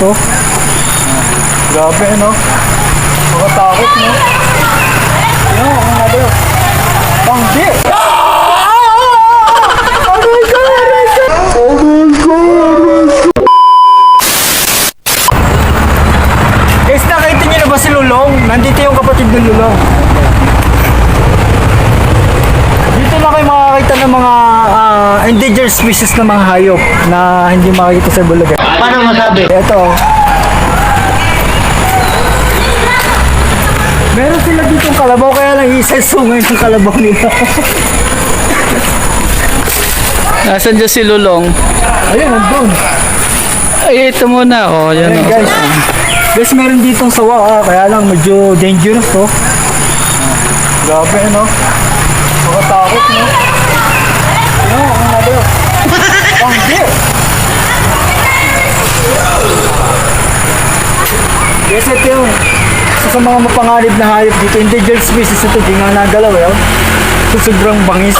oh. Grabe, no? Makatakot, no? Yan, ang nabi. Banggi! Guys, nakita niyo na ba si Lulong? Nandito yung kapatid ng Lulong. Dito na kayo makakita ng mga endangered species na mga hayop na hindi makikita sa Bulacan. Paano masabi? Ito. Meron sila dito ng kalabaw, kaya lang isa-sungay ng kalabaw nila. Nasaan dyan si Lulong? Ayun, nandun. Ay, ito muna. Oh, yan. Ayun, guys. Guys, meron ditong sawa, kaya lang medyo dangerous to. Grabe, no? Makatakot, no? Ayun, ang nabi. Banggi! Guys, ito yung isa sa mga mapanganib na hayop dito. Endangered species ito, di nga nagalaw, yun. So, sobrang bangis.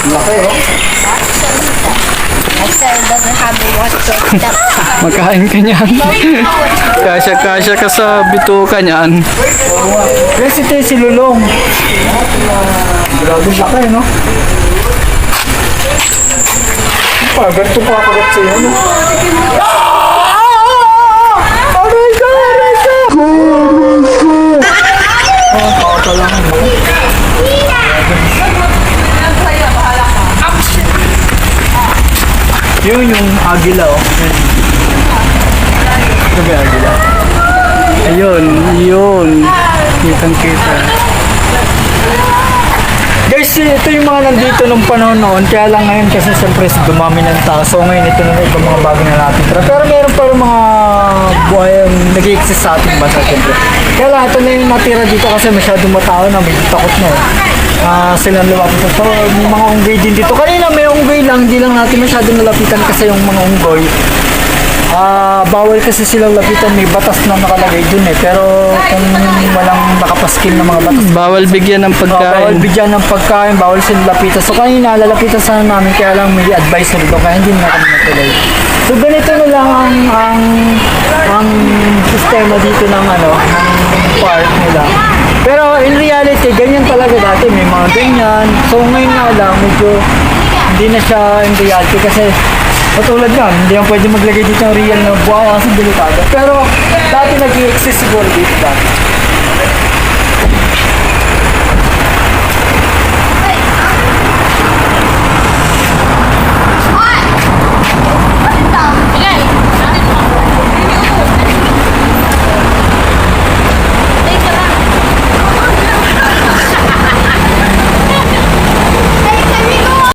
Laki, oh. Doesn't have the water. Makain ka niyan. Kasya-kasya ka sa bituka niyan. Guys, ito yung si Lulong. Grabe laki, no? Ganito pa kagat sa'yo, no? Aray ka! Aray ka! Paka lang, no? Yun yung agila, oh. Ito ba yung agila? Ayun, yun. Kitang-kita. Guys, ito yung mga nandito nung panahon noon. Kaya lang ngayon kasi siyempre dumami ng tao. So ngayon ito na itong mga bago na natitira. Pero meron pa rin mga buhay ang nag-i-exist sa ating bansa siyempre. Kaya lang ito na yung natira dito kasi masyadong matao na may takot na. Silang lumapit. So may mga unggoy din dito. Kanina may unggoy lang, hindi lang natin masyadong nalapitan kasi yung mga unggoy. Bawal kasi silang lapitan, may batas na nakalagay dun eh. Pero kung walang nakapaskin na mga batas, Bawal bigyan ng bawal pagkain. bigyan ng pagkain, bawal silang lapitan. So kanina, lalapitan sana namin, kaya lang may advisory doon, kaya hindi na kami natuloy. So ganito na lang ang sistema dito ng ng park nila. Pero in reality, ganyan talaga dati, may mga ganyan. So ngayon nga lang, medyo hindi na siya in reality kasi katulad nga, hindi yan pwede maglagay dito ng real na buhaya kasi delikado. Pero dati nag-i-exist siguro dito dati.